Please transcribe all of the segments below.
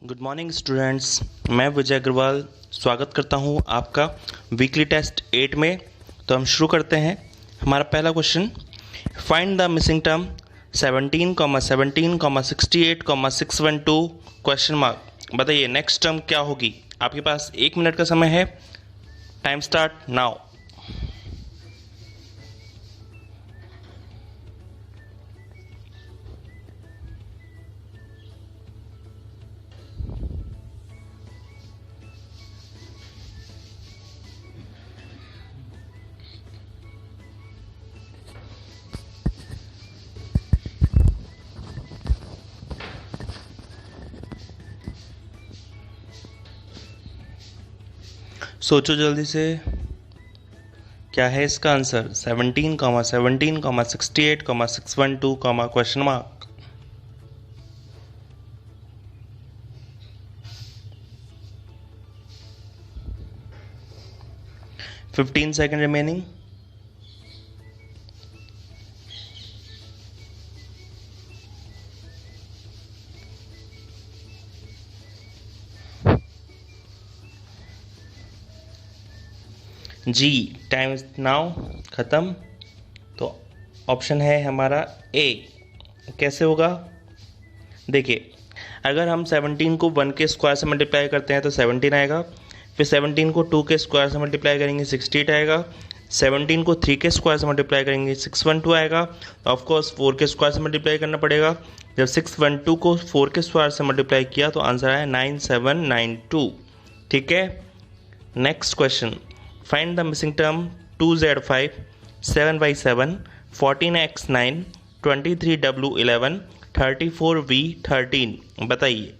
Good morning students. मैं विजय अग्रवाल स्वागत करता हूं आपका वीकली टेस्ट 8 में। तो हम शुरू करते हैं। हमारा पहला question, find the missing term 17,17,68,612 question mark. बताइए नेक्स्ट टर्म क्या होगी। आपके पास 1 मिनट का समय है। Time start now. सोचो जल्दी से, क्या है इसका answer. 17,17,68,612 question mark. 15 second remaining. जी, टाइम नाउ ख़त्म। तो ऑप्शन है हमारा ए। कैसे होगा देखिए, अगर हम 17 को 1 के स्क्वायर से मल्टीप्लाई करते हैं तो 17 आएगा। फिर 17 को 2 के स्क्वायर से मल्टीप्लाई करेंगे 68 आएगा। 17 को 3 के स्क्वायर से मल्टीप्लाई करेंगे 612 आएगा। ऑफकोर्स 4 के स्क्वायर से मल्टीप्लाई करना पड़ेगा। जब 612 को 4 के स्क्वायर से मल्टीप्लाई किया तो आंसर आया 9792। ठीक है। Next question, find the missing term 2z5, 7y7, 14x9, 23w11, 34v13। बताइए।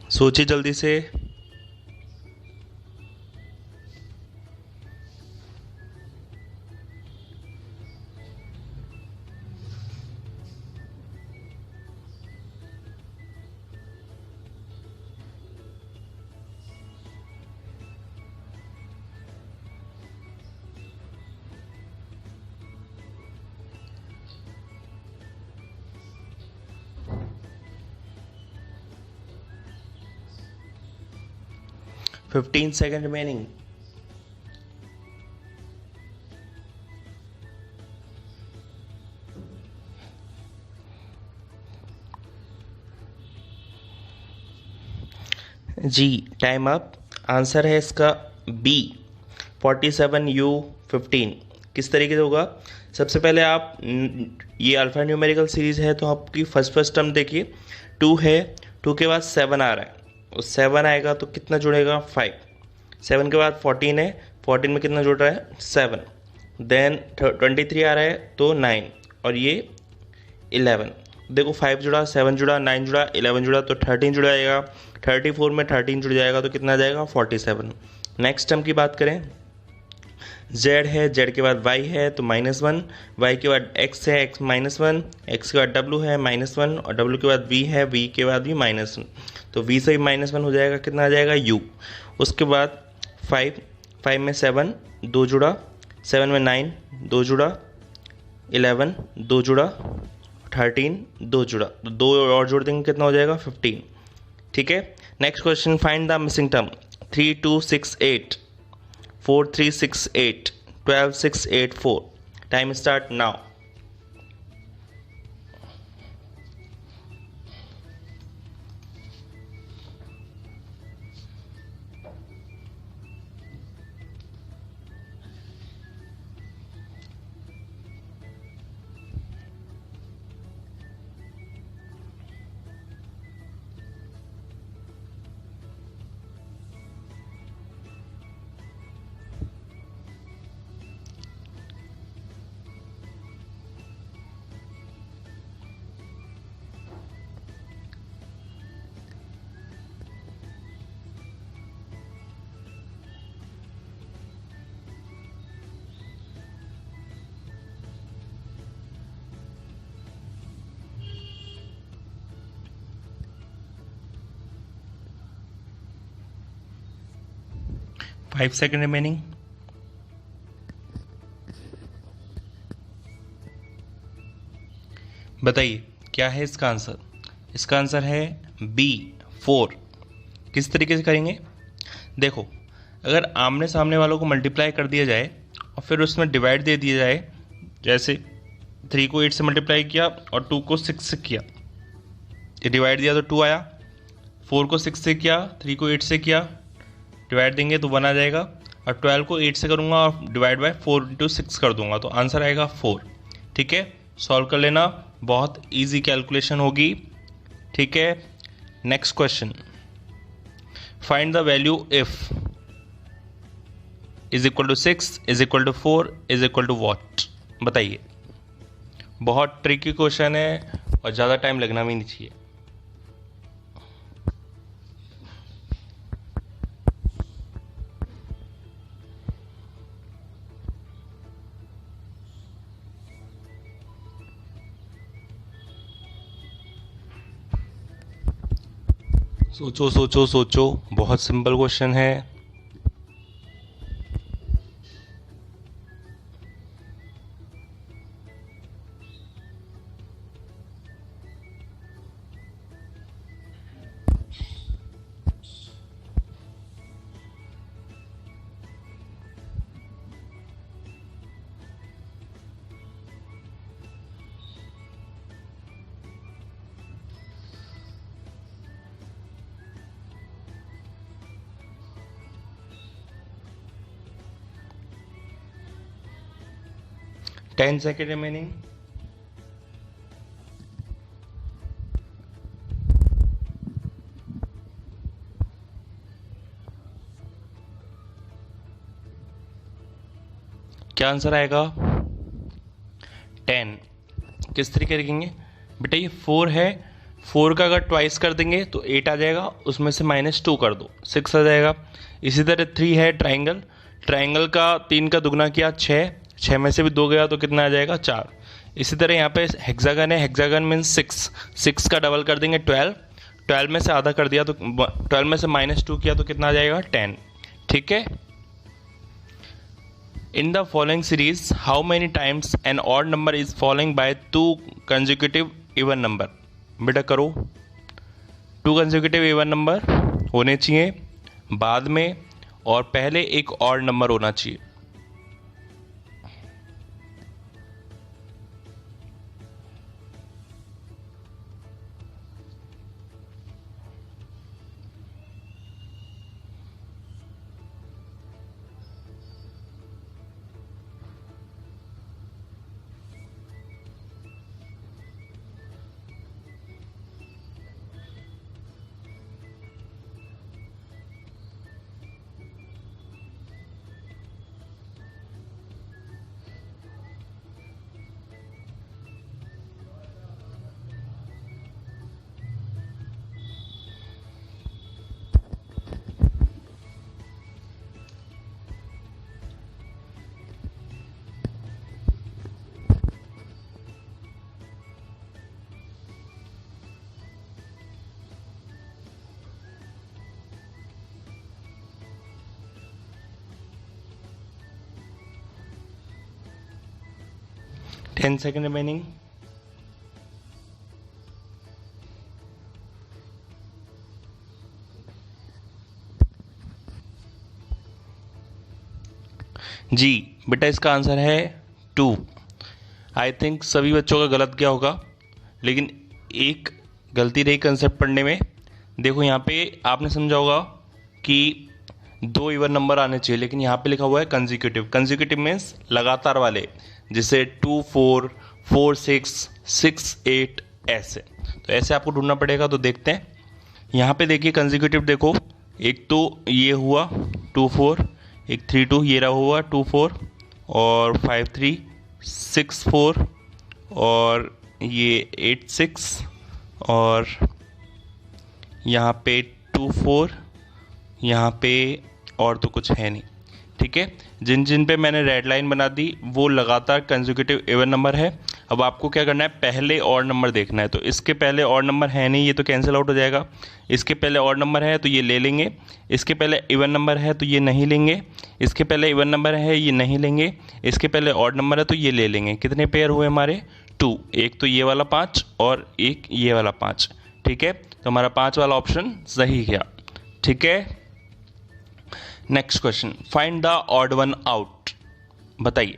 सोचिए जल्दी से। 15 सेकेंड रिमेनिंग। जी, टाइम अप। आंसर है इसका बी, 47u15। किस तरीके से होगा, सबसे पहले आप ये अल्फा न्यूमेरिकल सीरीज है तो आपकी फर्स्ट टर्म देखिए। 2 है, 2 के बाद 7 आ रहा है, और 7 आएगा तो कितना जुड़ेगा 5। 7 के बाद 14 है, 14 में कितना जुड़ रहा है 7। देन 23 आ रहा है तो 9, और ये 11। देखो 5 जुड़ा, 7 जुड़ा, 9 जुड़ा, 11 जुड़ा, तो 13 जुड़ जाएगा। 34 में 13 जुड़ जाएगा तो कितना आ जाएगा 47। नेक्स्ट टर्म की बात करें, z है, z के बाद y है तो -1, y के बाद x है, x -1, x के बाद w है -1, और w के बाद v है, v के बाद भी -1, तो v से भी -1 हो जाएगा, कितना आ जाएगा u। उसके बाद 5, 5 में 7, 2 जुड़ा, 7 में 9, 2 जुड़ा, 11, 2 जुड़ा, 13, 2 जुड़ा, तो 2 और जोड़ देंगे कितना हो जाएगा 15। ठीक है। Next question, find the missing term 3268, 4368, 12684। Time start now. 5 second remaining. बताइए क्या है इसका आंसर। इसका आंसर है बी 4। किस तरीके से करेंगे, देखो अगर आमने सामने वालों को मल्टीप्लाई कर दिया जाए और फिर उसमें डिवाइड दे दिया जाए, जैसे 3 को 8 से मल्टीप्लाई किया और 2 को 6 से किया, ये डिवाइड दिया तो 2 आया, 4 को 6 से किया, 3 को 8 से किया, डिवाइड देंगे तो 1 आ जाएगा, और 12 को 8 से करूँगा और डिवाइड बाय 4 इंटू 6 कर दूंगा तो आंसर आएगा 4। ठीक है, सॉल्व कर लेना, बहुत इजी कैलकुलेशन होगी। ठीक है, next question, find the value if is equal to 6 is equal to 4 is equal to what. बताइए, बहुत ट्रिकी क्वेश्चन है और ज़्यादा टाइम लगना भी नहीं चाहिए। सोचो सोचो सोचो, बहुत सिंपल क्वेश्चन है। Ten second remaining. क्या आंसर आएगा, 10। किस तरीके लिखेंगे बेटा, ये 4 है, 4 का अगर ट्वाइस कर देंगे तो 8 आ जाएगा, उसमें से -2 कर दो 6 आ जाएगा। इसी तरह 3 है ट्राइंगल, ट्राइंगल का 3 का दुगना किया 6, 6 में से भी 2 गया तो कितना आ जाएगा 4। इसी तरह यहाँ पे हेक्सागन है, हेक्सागन मीन्स 6, 6 का डबल कर देंगे 12, 12 में से आधा कर दिया तो 12 में से -2 किया तो कितना आ जाएगा 10। ठीक है, in the following series how many times an odd number is following by 2 consecutive even number। बेटा करो, 2 consecutive even number होने चाहिए बाद में और पहले एक odd नंबर होना चाहिए। Ten second remaining. जी बेटा इसका आंसर है 2। आई थिंक सभी बच्चों का गलत क्या होगा, लेकिन एक गलती रही कंसेप्ट पढ़ने में। देखो यहाँ पे आपने समझा होगा कि 2 इवन नंबर आने चाहिए, लेकिन यहाँ पे लिखा हुआ है कंजिक्यूटिव। कंजिक्यूटिव मीन्स लगातार वाले, जिसे 2 4 4 6 6 8 ऐसे। तो ऐसे आपको ढूंढना पड़ेगा। तो देखते हैं यहाँ पे, देखिए कंजिक्यूटिव देखो, एक तो ये हुआ 2 4, एक 3 2 ये रहा हुआ 2 4, और 5 3 6 4, और ये 8 6, और यहाँ पे 2 4, यहाँ पे और तो कुछ है नहीं, ठीक है, जिन जिन पे मैंने रेड लाइन बना दी वो लगातार कंसेक्यूटिव इवन नंबर है। अब आपको क्या करना है, पहले और नंबर देखना है। तो इसके पहले और नंबर है नहीं, ये तो कैंसिल आउट हो जाएगा। इसके पहले और नंबर है तो ये ले लेंगे। इसके पहले इवन नंबर है तो ये नहीं लेंगे। इसके पहले इवन नंबर है ये नहीं लेंगे। इसके पहले ऑड नंबर है तो ये ले लेंगे। कितने पेयर हुए हमारे, 2। एक तो ये वाला 5 और एक ये वाला 5। ठीक है, तो हमारा 5 वाला ऑप्शन सही गया। ठीक है, next question, find the odd one out. बताइए।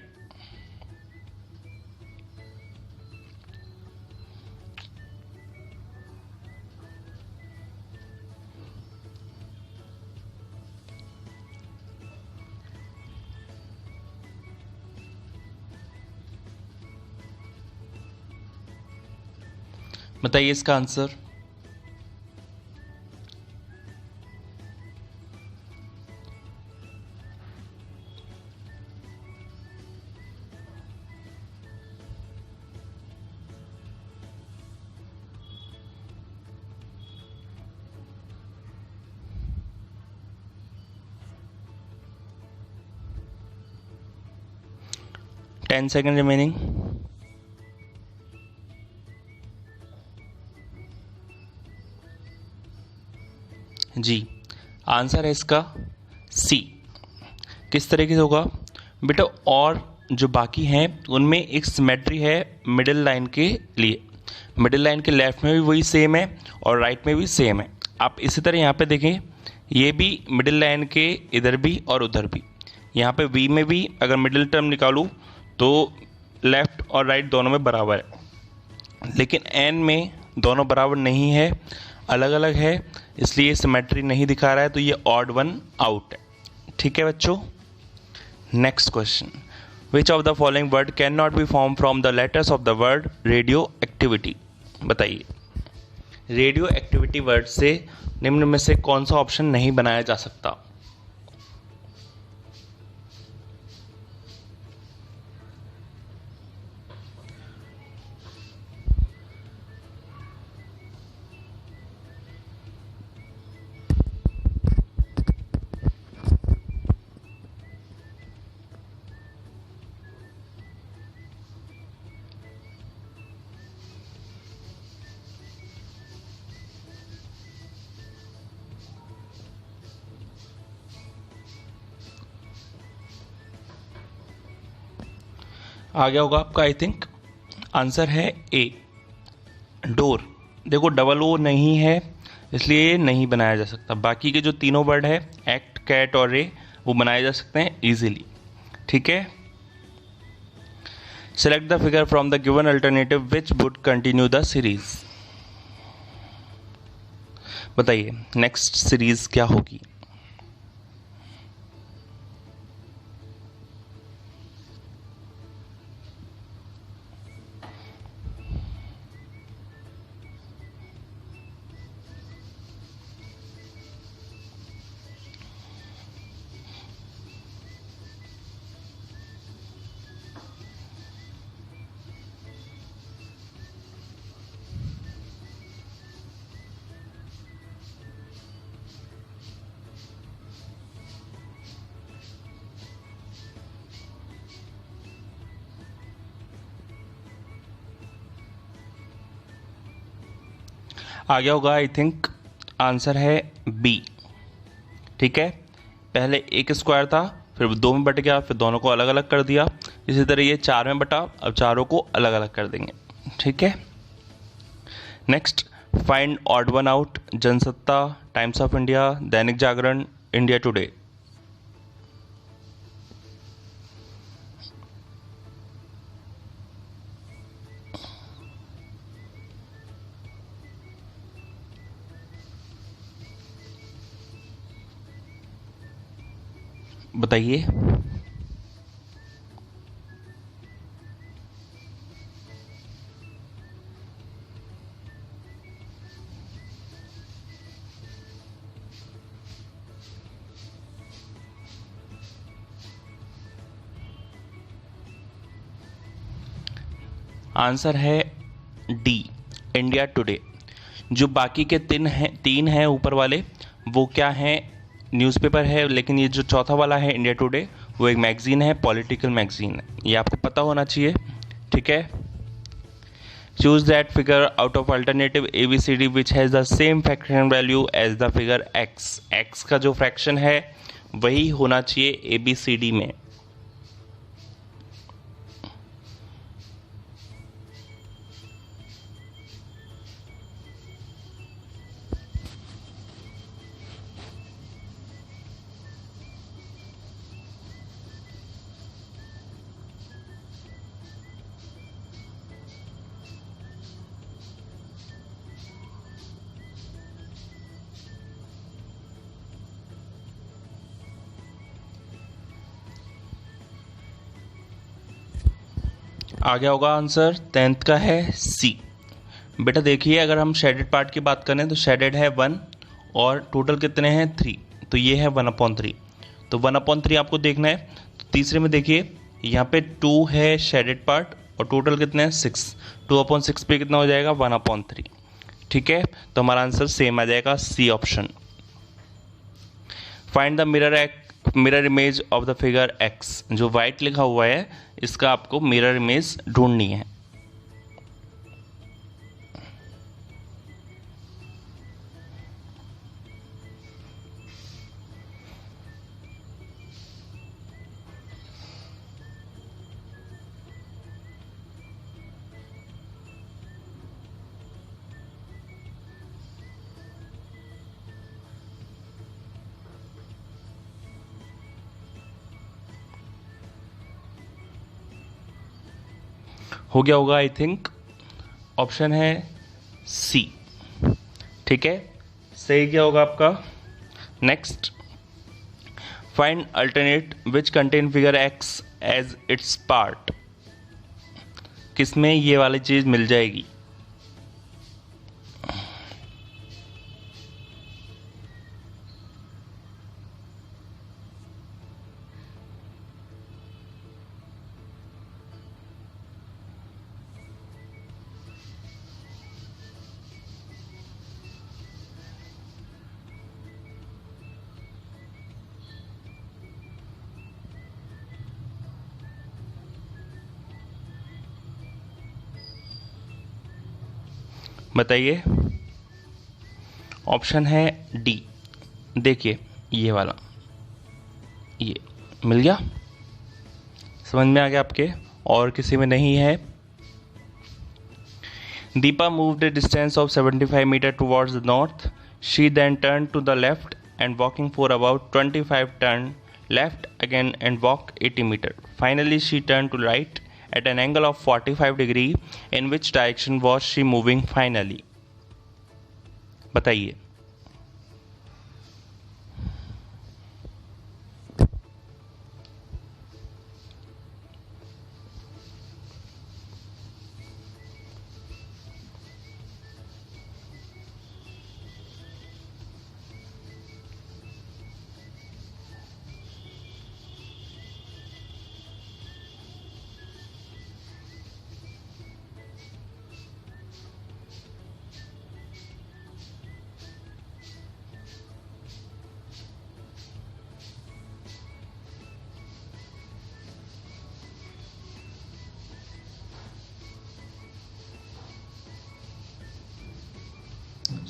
बताइए इसका आंसर। Ten second remaining. जी, आंसर है इसका सी। किस तरीके से होगा बेटा, और जो बाकी हैं उनमें एक सिमेट्री है मिडिल लाइन के लिए। मिडिल लाइन के लेफ्ट में भी वही सेम है और राइट में भी सेम है। आप इसी तरह यहाँ पे देखें, ये भी मिडिल लाइन के इधर भी और उधर भी। यहाँ पे वी में भी अगर मिडिल टर्म निकालूँ तो लेफ्ट और राइट दोनों में बराबर है, लेकिन एन में दोनों बराबर नहीं है, अलग अलग है, इसलिए सिमेट्री नहीं दिखा रहा है, तो ये ऑड वन आउट है। ठीक है बच्चों, next question, which of the following word can not be form from the letters of the word radio activity. बताइए, रेडियो एक्टिविटी वर्ड से निम्न में से कौन सा ऑप्शन नहीं बनाया जा सकता। आ गया होगा आपका, आई थिंक आंसर है ए, डोर। देखो डबल ओ नहीं है इसलिए नहीं बनाया जा सकता। बाकी के जो तीनों वर्ड है एक्ट, कैट और रे वो बनाए जा सकते हैं इजीली। ठीक है, select the figure from the given alternative which would continue the series. बताइए नेक्स्ट सीरीज क्या होगी। आ गया होगा, आई थिंक आंसर है बी। ठीक है, पहले एक स्क्वायर था, फिर 2 में बट गया, फिर दोनों को अलग अलग कर दिया। इसी तरह ये 4 में बटा, अब चारों को अलग अलग कर देंगे। ठीक है, next, find odd one out. Jansatta, times of India, Dainik Jagran, India today. बताइए। आंसर है डी, इंडिया टुडे। जो बाकी के तीन हैं ऊपर वाले, वो क्या हैं, न्यूज़पेपर है, लेकिन ये जो चौथा वाला है इंडिया टुडे वो एक मैगज़ीन है, पॉलिटिकल मैगज़ीन है, ये आपको पता होना चाहिए। ठीक है। Choose that figure out of alternative A B C D which has the same fraction value as the figure X. X का जो फ्रैक्शन है वही होना चाहिए ए बी सी डी में। आ गया होगा आंसर। 10th का है सी। बेटा देखिए, अगर हम शेडेड पार्ट की बात करें तो शेडेड है 1 और टोटल कितने हैं 3, तो ये है 1/3। तो 1/3 आपको देखना है। तो तीसरे में देखिए यहाँ पे 2 है शेडेड पार्ट और टोटल कितने हैं 6। 2/6 पे कितना हो जाएगा 1/3। ठीक है, तो हमारा आंसर सेम आ जाएगा, C option. Find the mirror image of the figure X. जो वाइट लिखा हुआ है इसका आपको मिरर इमेज ढूंढनी है। हो गया होगा आई थिंक। ऑप्शन है सी। ठीक है, सही क्या होगा आपका। Next, find alternate which contain figure X as its part. किसमें ये वाली चीज़ मिल जाएगी। बताइए। ऑप्शन है डी। देखिए ये वाला, ये मिल गया, समझ में आ गया आपके, और किसी में नहीं है। Deepa moved a distance of 75 meters towards the north. She then turned to the left and walking for about 25 turn left again and walked 80 meters. Finally she turned to right at an angle of 45 degree. In which direction was she moving finally? बताइए।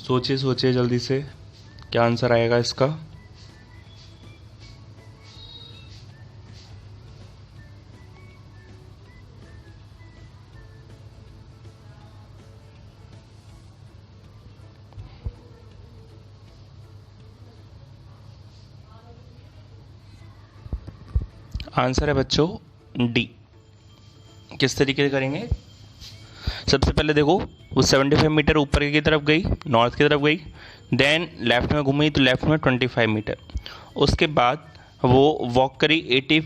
सोचिए सोचिए जल्दी से, क्या answer आएगा इसका। Answer है बच्चों डी। किस तरीके से करेंगे। सबसे पहले देखो, वो 75 मीटर ऊपर की तरफ गई, नॉर्थ की तरफ गई, देन लेफ्ट में घूमी तो लेफ्ट में 25 मीटर। उसके बाद वो वॉक करी 80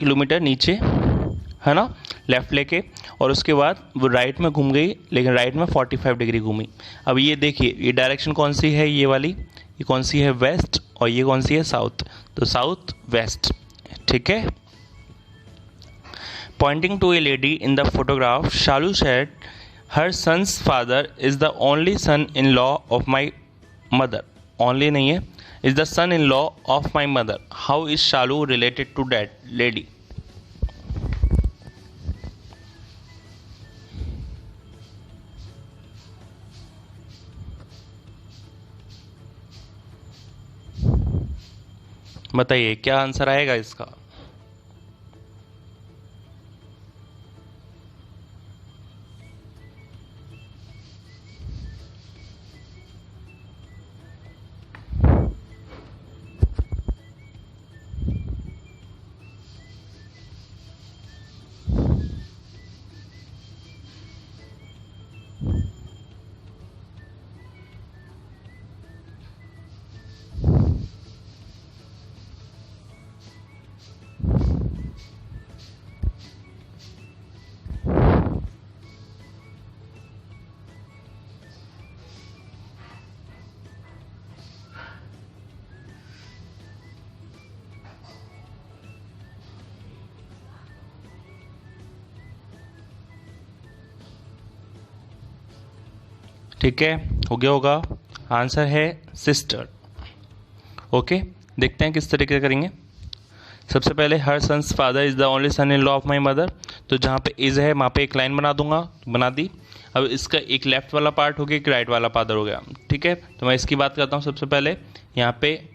किलोमीटर नीचे, है ना, लेफ़्ट लेके, और उसके बाद वो राइट में घूम गई, लेकिन राइट में 45 डिग्री घूमी। अब ये देखिए, ये डायरेक्शन कौन सी है, ये वाली, ये कौन सी है वेस्ट, और ये कौन सी है साउथ, तो साउथ वेस्ट। ठीक है। Pointing to a lady in the photograph, Shalu said her sons father is the only son in law of my mother. Only नहीं है, is the son in law of my mother, how is Shalu related to that lady. बताइए क्या answer आएगा इसका। ठीक है, हो गया होगा। आंसर है सिस्टर। ओके, देखते हैं किस तरीके से करेंगे। सबसे पहले her sons father is the only son in law of my mother, तो जहाँ पे इज़ है वहाँ पे एक लाइन बना दूंगा, बना दी। अब इसका एक लेफ्ट वाला पार्ट हो गया, एक राइट वाला फादर हो गया। ठीक है, तो मैं इसकी बात करता हूँ। सबसे पहले यहाँ पे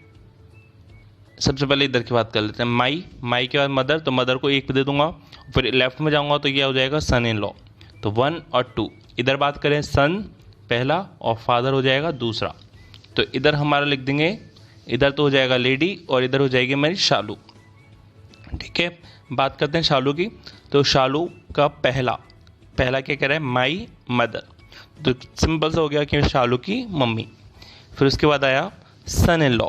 सबसे पहले इधर की बात कर लेते हैं। माई के बाद मदर, तो मदर को एक पे दे दूंगा। फिर लेफ्ट में जाऊँगा तो यह हो जाएगा सन इन लॉ, तो 1 और 2। इधर बात करें सन पहला और फादर हो जाएगा दूसरा, तो इधर हमारा लिख देंगे, इधर तो हो जाएगा लेडी और इधर हो जाएगी मेरी शालू। ठीक है, बात करते हैं शालू की। तो शालू का पहला क्या कह रहा है, माई मदर, तो सिंपल सा हो गया कि शालू की मम्मी। फिर उसके बाद आया सन इन लॉ,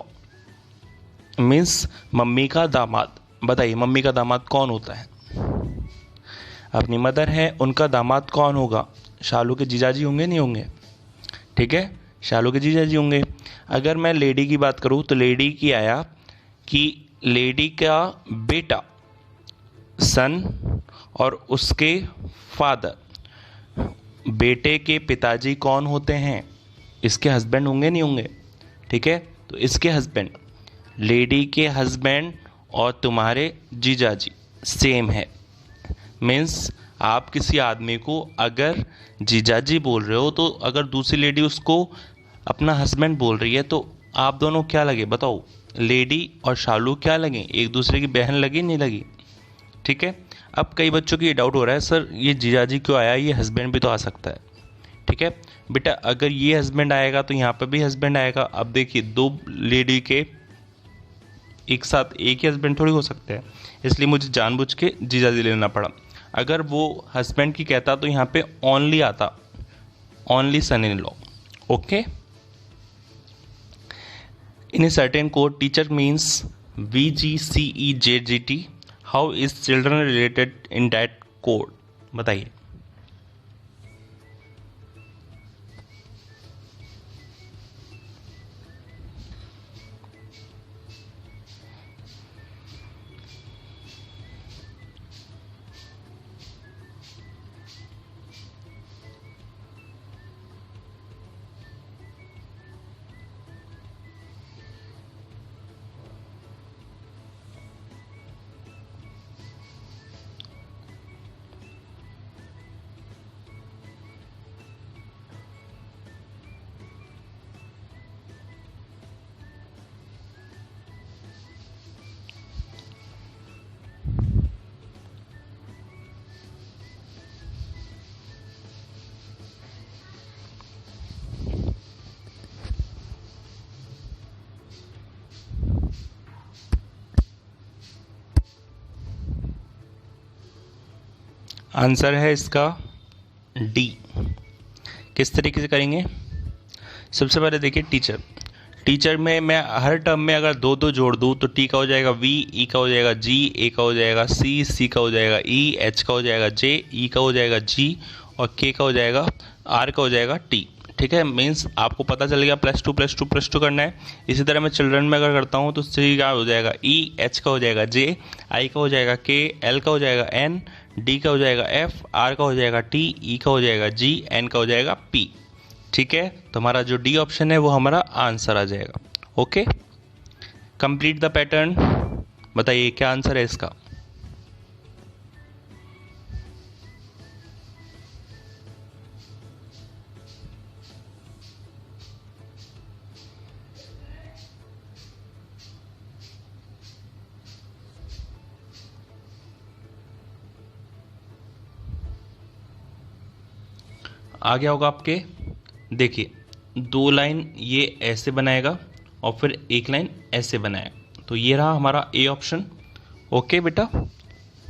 मीन्स मम्मी का दामाद। बताइए मम्मी का दामाद कौन होता है। अपनी मदर है, उनका दामाद कौन होगा, शालू के जीजाजी होंगे, नहीं होंगे। ठीक है, शालू के जीजाजी होंगे। अगर मैं लेडी की बात करूँ तो लेडी की आया कि लेडी का बेटा सन और उसके फादर, बेटे के पिताजी कौन होते हैं, इसके हस्बैंड होंगे, नहीं होंगे। ठीक है, तो इसके हस्बैंड, लेडी के हस्बैंड और तुम्हारे जीजाजी सेम है। मीन्स आप किसी आदमी को अगर जीजाजी बोल रहे हो, तो अगर दूसरी लेडी उसको अपना हस्बैंड बोल रही है, तो आप दोनों क्या लगे बताओ, लेडी और शालू क्या लगे, एक दूसरे की बहन लगी, नहीं लगी। ठीक है, अब कई बच्चों की ये डाउट हो रहा है, सर ये जीजाजी क्यों आया, ये हस्बैंड भी तो आ सकता है। ठीक है बेटा, अगर ये हस्बैंड आएगा तो यहाँ पर भी हस्बैंड आएगा। अब देखिए दो लेडी के एक साथ एक ही हस्बैंड थोड़ी हो सकते हैं, इसलिए मुझे जानबूझ के जीजाजी लेना पड़ा। अगर वो हस्बैंड की कहता तो यहाँ पे ओनली आता, only son in law. Okay, in a certain code teacher means VGCEJGT, how is children related in that code. बताइए। आंसर है इसका डी। किस तरीके से करेंगे, सबसे पहले देखिए टीचर में मैं हर टर्म में अगर दो दो जोड़ दूँ तो टी का हो जाएगा वी, ई का हो जाएगा जी, ए का हो जाएगा सी, सी का हो जाएगा ई, एच का हो जाएगा जे, ई का हो जाएगा जी और के का हो जाएगा आर का हो जाएगा टी। ठीक है, मीन्स आपको पता चल गया +2 करना है। इसी तरह मैं चिल्ड्रन में अगर करता हूँ तो सी का हो जाएगा ई, एच का हो जाएगा जे, आई का हो जाएगा के, एल का हो जाएगा एन, डी का हो जाएगा एफ, आर का हो जाएगा टी, ई का हो जाएगा जी, एन का हो जाएगा पी। ठीक है, तो हमारा जो डी ऑप्शन है वो हमारा आंसर आ जाएगा। Okay, complete the pattern. बताइए क्या आंसर है इसका। आ गया होगा आपके। देखिए 2 लाइन ये ऐसे बनाएगा और फिर 1 लाइन ऐसे बनाएगा, तो ये रहा हमारा ए ऑप्शन। ओके बेटा,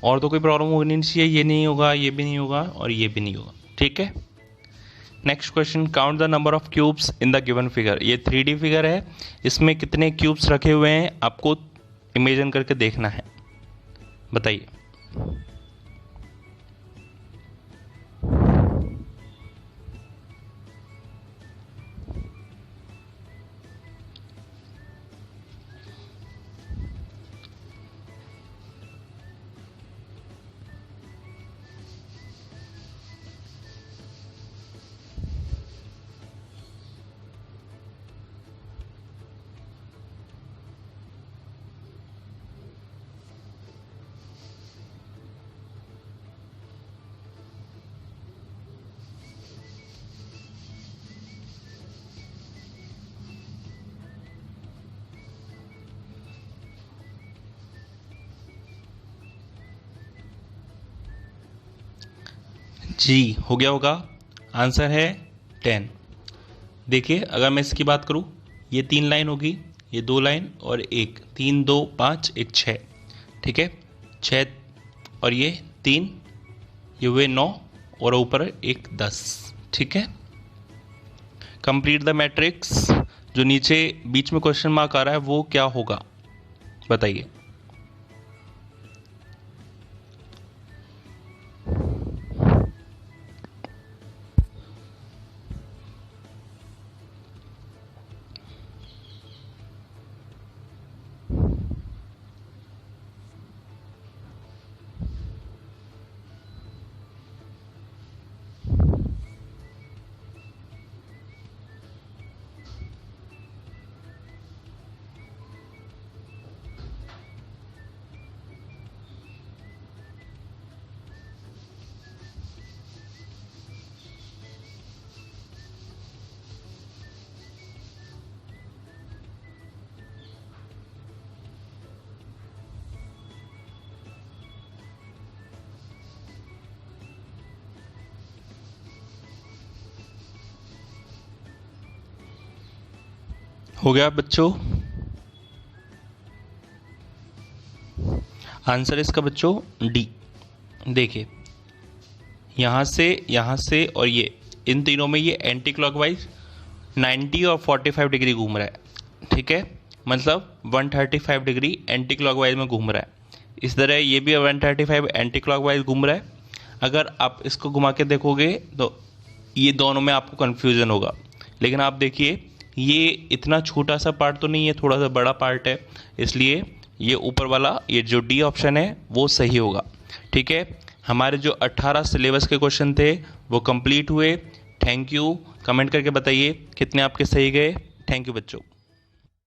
और तो कोई प्रॉब्लम होनी नहीं चाहिए, ये नहीं होगा, ये भी नहीं होगा और ये भी नहीं होगा, ठीक है। Next question, count the number of cubes in the given figure. ये 3D फिगर है, इसमें कितने क्यूब्स रखे हुए हैं आपको इमेजिन करके देखना है। बताइए। जी हो गया होगा, आंसर है 10। देखिए अगर मैं इसकी बात करूँ, ये 3 लाइन होगी, ये 2 लाइन और एक 3 2 5 1 6, ठीक है। 6 और ये 3, ये हुए 9 और ऊपर एक 10, ठीक है। Complete the matrix. जो नीचे बीच में क्वेश्चन मार्क आ रहा है वो क्या होगा, बताइए। हो गया बच्चों, आंसर इसका बच्चों डी। देखिए यहाँ से और ये इन तीनों में ये एंटी क्लॉकवाइज 90 और 45 डिग्री घूम रहा है, ठीक है। मतलब 135 डिग्री एंटी क्लॉकवाइज में घूम रहा है। इस तरह ये भी 135 एंटी क्लॉकवाइज घूम रहा है। अगर आप इसको घुमा के देखोगे तो ये दोनों में आपको कन्फ्यूज़न होगा, लेकिन आप देखिए ये इतना छोटा सा पार्ट तो नहीं है, थोड़ा सा बड़ा पार्ट है, इसलिए ये ऊपर वाला ये जो डी ऑप्शन है वो सही होगा, ठीक है। हमारे जो 18 सिलेबस के क्वेश्चन थे वो कंप्लीट हुए। Thank you. कमेंट करके बताइए कितने आपके सही गए। थैंक यू बच्चों।